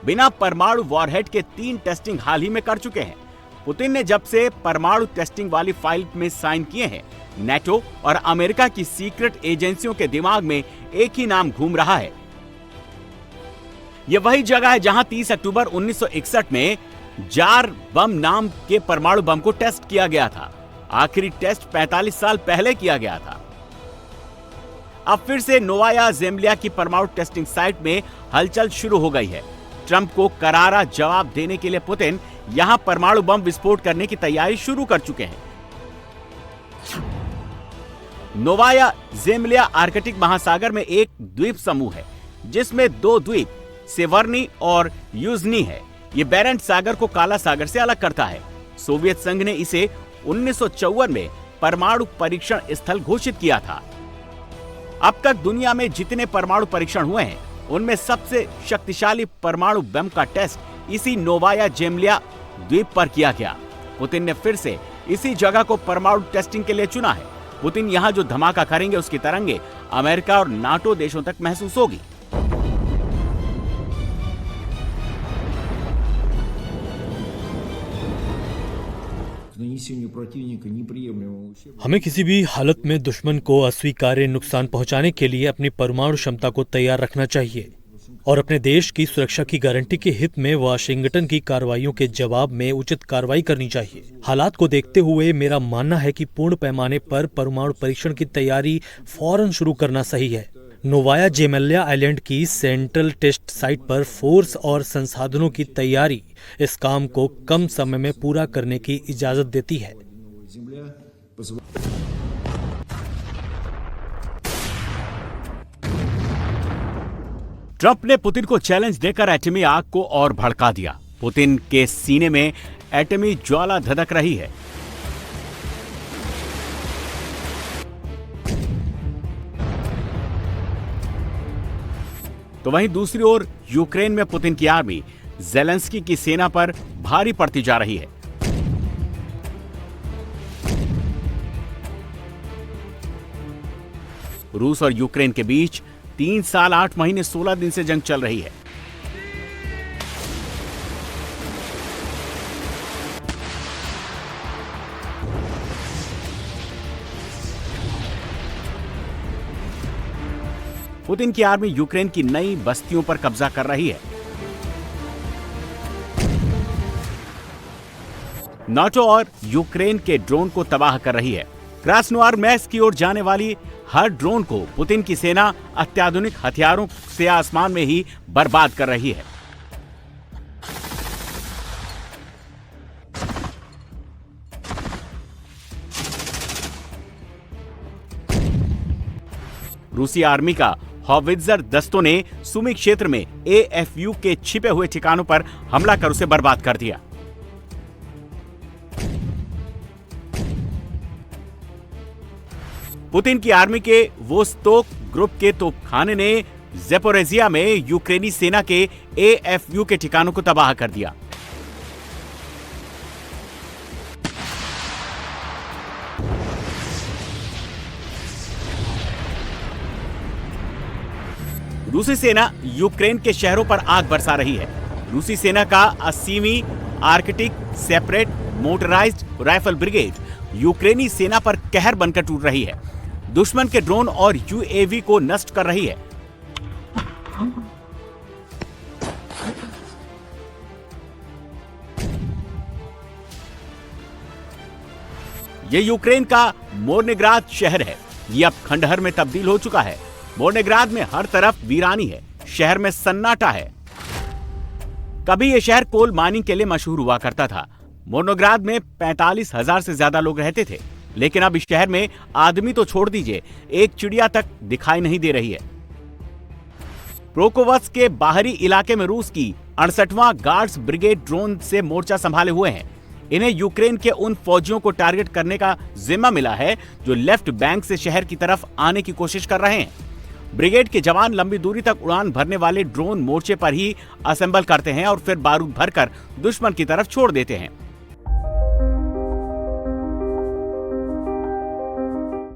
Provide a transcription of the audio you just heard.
बिना परमाणु वॉरहेड के 3 टेस्टिंग हाल ही में कर चुके हैं। पुतिन ने जब से परमाणु टेस्टिंग वाली फाइल में साइन किए हैं, नेटो और अमेरिका की सीक्रेट एजेंसियों के दिमाग में एक ही नाम घूम रहा है। यह वही जगह है जहां 30 अक्टूबर 1961 में जार बम नाम के परमाणु बम को टेस्ट किया गया था। आखिरी टेस्ट 45 साल पहले किया गया था। अब फिर से नोवाया ज़ेम्लिया की परमाणु टेस्टिंग साइट में हलचल शुरू हो गई है। ट्रंप को करारा जवाब देने के लिए पुतिन यहां परमाणु बम विस्फोट करने की तैयारी शुरू कर चुके हैं। नोवाया ज़ेम्लिया आर्कटिक महासागर में एक द्वीप समूह है, जिसमें 2 द्वीप सेवर्नी और यूजनी है। ये बेरेंट सागर को काला सागर से अलग करता है। सोवियत संघ ने इसे 1954 में परमाणु परीक्षण स्थल घोषित किया था। अब तक दुनिया में जितने परमाणु परीक्षण हुए हैं, उनमें सबसे शक्तिशाली परमाणु बम का टेस्ट इसी नोवाया ज़ेम्लिया द्वीप पर किया गया। पुतिन ने फिर से इसी जगह को परमाणु टेस्टिंग के लिए चुना है। पुतिन यहां जो धमाका करेंगे, उसकी तरंगे अमेरिका और नाटो देशों तक महसूस होगी। हमें किसी भी हालत में दुश्मन को अस्वीकार्य नुकसान पहुंचाने के लिए अपनी परमाणु क्षमता को तैयार रखना चाहिए और अपने देश की सुरक्षा की गारंटी के हित में वाशिंगटन की कार्रवाइयों के जवाब में उचित कार्रवाई करनी चाहिए। हालात को देखते हुए मेरा मानना है कि पूर्ण पैमाने पर परमाणु परीक्षण की तैयारी फौरन शुरू करना सही है। नोवाया ज़ेम्लिया आइलैंड की सेंट्रल टेस्ट साइट पर फोर्स और संसाधनों की तैयारी इस काम को कम समय में पूरा करने की इजाजत देती है। ट्रंप ने पुतिन को चैलेंज देकर एटमी आग को और भड़का दिया। पुतिन के सीने में एटमी ज्वाला धधक रही है। तो वहीं दूसरी ओर यूक्रेन में पुतिन की आर्मी ज़ेलेंस्की की सेना पर भारी पड़ती जा रही है। रूस और यूक्रेन के बीच 3 साल 8 महीने 16 दिन से जंग चल रही है। पुतिन की आर्मी यूक्रेन की नई बस्तियों पर कब्जा कर रही है। नाटो और यूक्रेन के ड्रोन को तबाह कर रही है। क्रास्नोयार की ओर जाने वाली हर ड्रोन को पुतिन की सेना अत्याधुनिक हथियारों से आसमान में ही बर्बाद कर रही है। रूसी आर्मी का हॉवित्जर दस्तों ने सुमी क्षेत्र में AFU के छिपे हुए ठिकानों पर हमला कर उसे बर्बाद कर दिया। पुतिन की आर्मी के वोस्तोक ग्रुप के तोपखाने ने ज़ेपोरिज़िया में यूक्रेनी सेना के AFU के ठिकानों को तबाह कर दिया। रूसी सेना यूक्रेन के शहरों पर आग बरसा रही है। रूसी सेना का 80वीं Arctic separate motorised rifle brigade यूक्रेनी सेना पर कहर बनकर टूट रही है। दुश्मन के ड्रोन और UAV को नष्ट कर रही है। यह यूक्रेन का मोर्नेग्राद शहर है। यह अब खंडहर में तब्दील हो चुका है। मोर्नेग्राद में हर तरफ वीरानी है। शहर में सन्नाटा है। कभी यह शहर कोल माइनिंग के लिए मशहूर हुआ करता था। मोर्नेग्राद में 45,000 से ज्यादा लोग रहते थे, लेकिन अब इस शहर में आदमी तो छोड़ दीजिए, एक चिड़िया तक दिखाई नहीं दे रही है। प्रोकोवस्क के बाहरी इलाके में रूस की 68वां गार्ड्स ब्रिगेड ड्रोन से मोर्चा संभाले हुए हैं। इन्हें यूक्रेन के उन फौजियों को टारगेट करने का जिम्मा मिला है जो लेफ्ट बैंक से शहर की तरफ आने की कोशिश कर रहे हैं। ब्रिगेड के जवान लंबी दूरी तक उड़ान भरने वाले ड्रोन मोर्चे पर ही असेंबल करते हैं और फिर बारूद भरकर दुश्मन की तरफ छोड़ देते हैं।